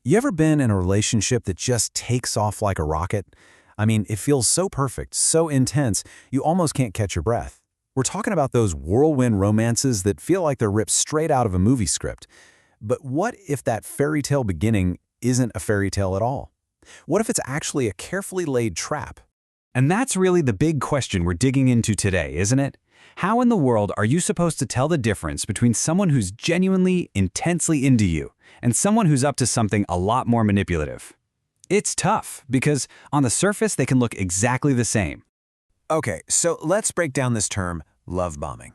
You ever been in a relationship that just takes off like a rocket? I mean, it feels so perfect, so intense, you almost can't catch your breath. We're talking about those whirlwind romances that feel like they're ripped straight out of a movie script. But what if that fairy tale beginning isn't a fairy tale at all? What if it's actually a carefully laid trap? And that's really the big question we're digging into today, isn't it? How in the world are you supposed to tell the difference between someone who's genuinely, intensely into you and someone who's up to something a lot more manipulative? It's tough because on the surface they can look exactly the same. Okay, so let's break down this term, love bombing.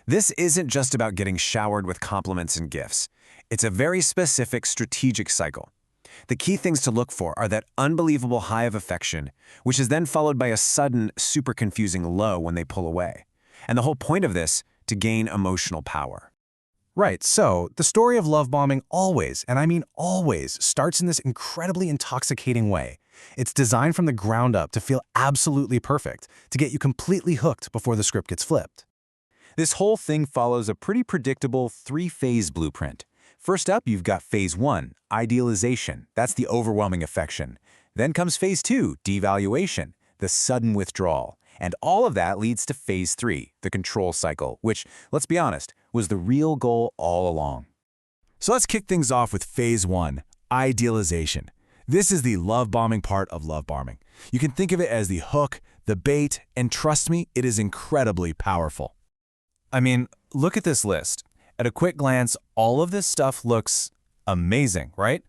This isn't just about getting showered with compliments and gifts. It's a very specific strategic cycle. The key things to look for are that unbelievable high of affection, which is then followed by a sudden, super confusing low when they pull away. And the whole point of this, to gain emotional power. Right, so the story of love bombing always, and I mean always, starts in this incredibly intoxicating way. It's designed from the ground up to feel absolutely perfect, to get you completely hooked before the script gets flipped. This whole thing follows a pretty predictable three-phase blueprint. First up, you've got phase 1, idealization. That's the overwhelming affection. Then comes phase 2, devaluation, the sudden withdrawal. And all of that leads to phase 3, the control cycle, which, let's be honest, was the real goal all along. So let's kick things off with phase 1, idealization. This is the love bombing part of love bombing. You can think of it as the hook, the bait, and trust me, it is incredibly powerful. I mean, look at this list. At a quick glance, all of this stuff looks amazing, right?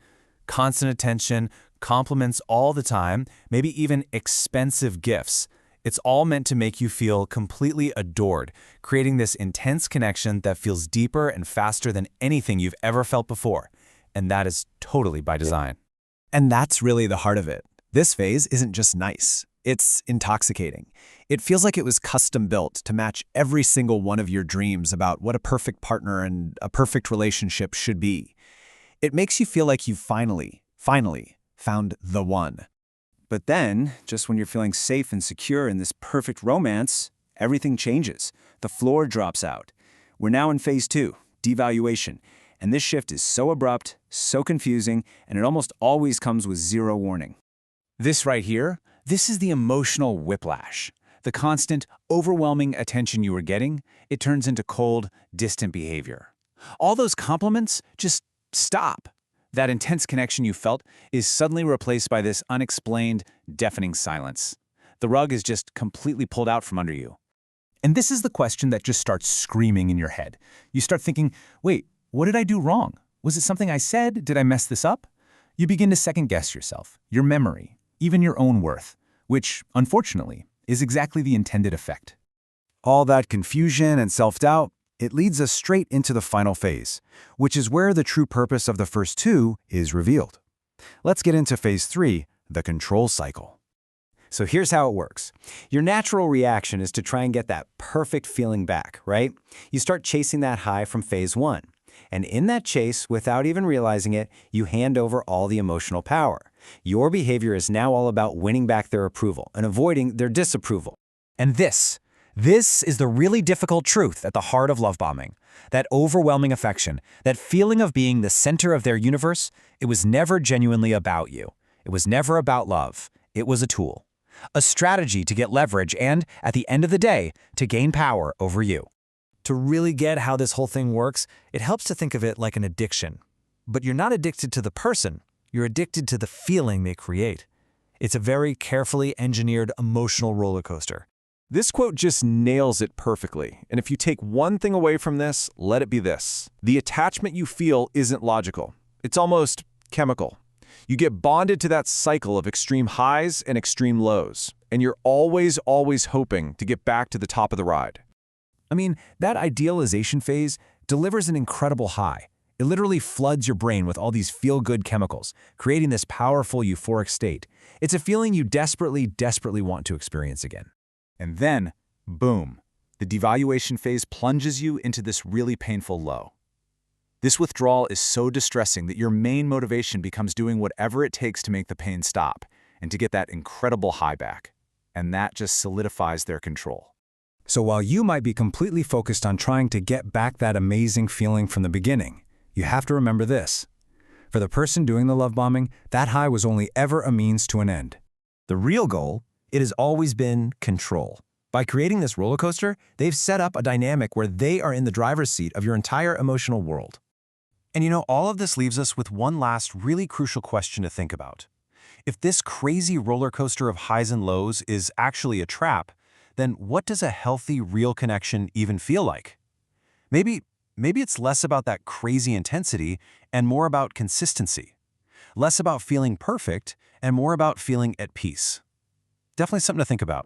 Constant attention, compliments all the time, maybe even expensive gifts. It's all meant to make you feel completely adored, creating this intense connection that feels deeper and faster than anything you've ever felt before. And that is totally by design. And that's really the heart of it. This phase isn't just nice. It's intoxicating. It feels like it was custom built to match every single one of your dreams about what a perfect partner and a perfect relationship should be. It makes you feel like you've finally found the one. But then, just when you're feeling safe and secure in this perfect romance, everything changes. The floor drops out. We're now in phase 2, devaluation. And this shift is so abrupt, so confusing, and it almost always comes with zero warning. This right here, this is the emotional whiplash. The constant, overwhelming attention you were getting, it turns into cold, distant behavior. All those compliments just stop. That intense connection you felt is suddenly replaced by this unexplained, deafening silence. The rug is just completely pulled out from under you. And this is the question that just starts screaming in your head. You start thinking, wait, what did I do wrong? Was it something I said? Did I mess this up? You begin to second-guess yourself, your memory, even your own worth, which, unfortunately, is exactly the intended effect. All that confusion and self-doubt, it leads us straight into the final phase, which is where the true purpose of the first two is revealed. Let's get into phase 3, the control cycle. So here's how it works. Your natural reaction is to try and get that perfect feeling back, right? You start chasing that high from phase 1. And in that chase, without even realizing it, you hand over all the emotional power. Your behavior is now all about winning back their approval and avoiding their disapproval. And this is the really difficult truth at the heart of love bombing. That overwhelming affection, that feeling of being the center of their universe, it was never genuinely about you. It was never about love. It was a tool. A strategy to get leverage and, at the end of the day, to gain power over you. To really get how this whole thing works, it helps to think of it like an addiction. But you're not addicted to the person, you're addicted to the feeling they create. It's a very carefully engineered emotional roller coaster. This quote just nails it perfectly, and if you take one thing away from this, let it be this. The attachment you feel isn't logical. It's almost chemical. You get bonded to that cycle of extreme highs and extreme lows, and you're always hoping to get back to the top of the ride. I mean, that idealization phase delivers an incredible high. It literally floods your brain with all these feel-good chemicals, creating this powerful euphoric state. It's a feeling you desperately want to experience again. And then, boom, the devaluation phase plunges you into this really painful low. This withdrawal is so distressing that your main motivation becomes doing whatever it takes to make the pain stop and to get that incredible high back. And that just solidifies their control. So while you might be completely focused on trying to get back that amazing feeling from the beginning, you have to remember this. For the person doing the love bombing, that high was only ever a means to an end. The real goal, it has always been control. By creating this roller coaster, they've set up a dynamic where they are in the driver's seat of your entire emotional world. And you know, all of this leaves us with one last really crucial question to think about. If this crazy roller coaster of highs and lows is actually a trap, then what does a healthy, real connection even feel like? Maybe it's less about that crazy intensity and more about consistency. Less about feeling perfect and more about feeling at peace. Definitely something to think about.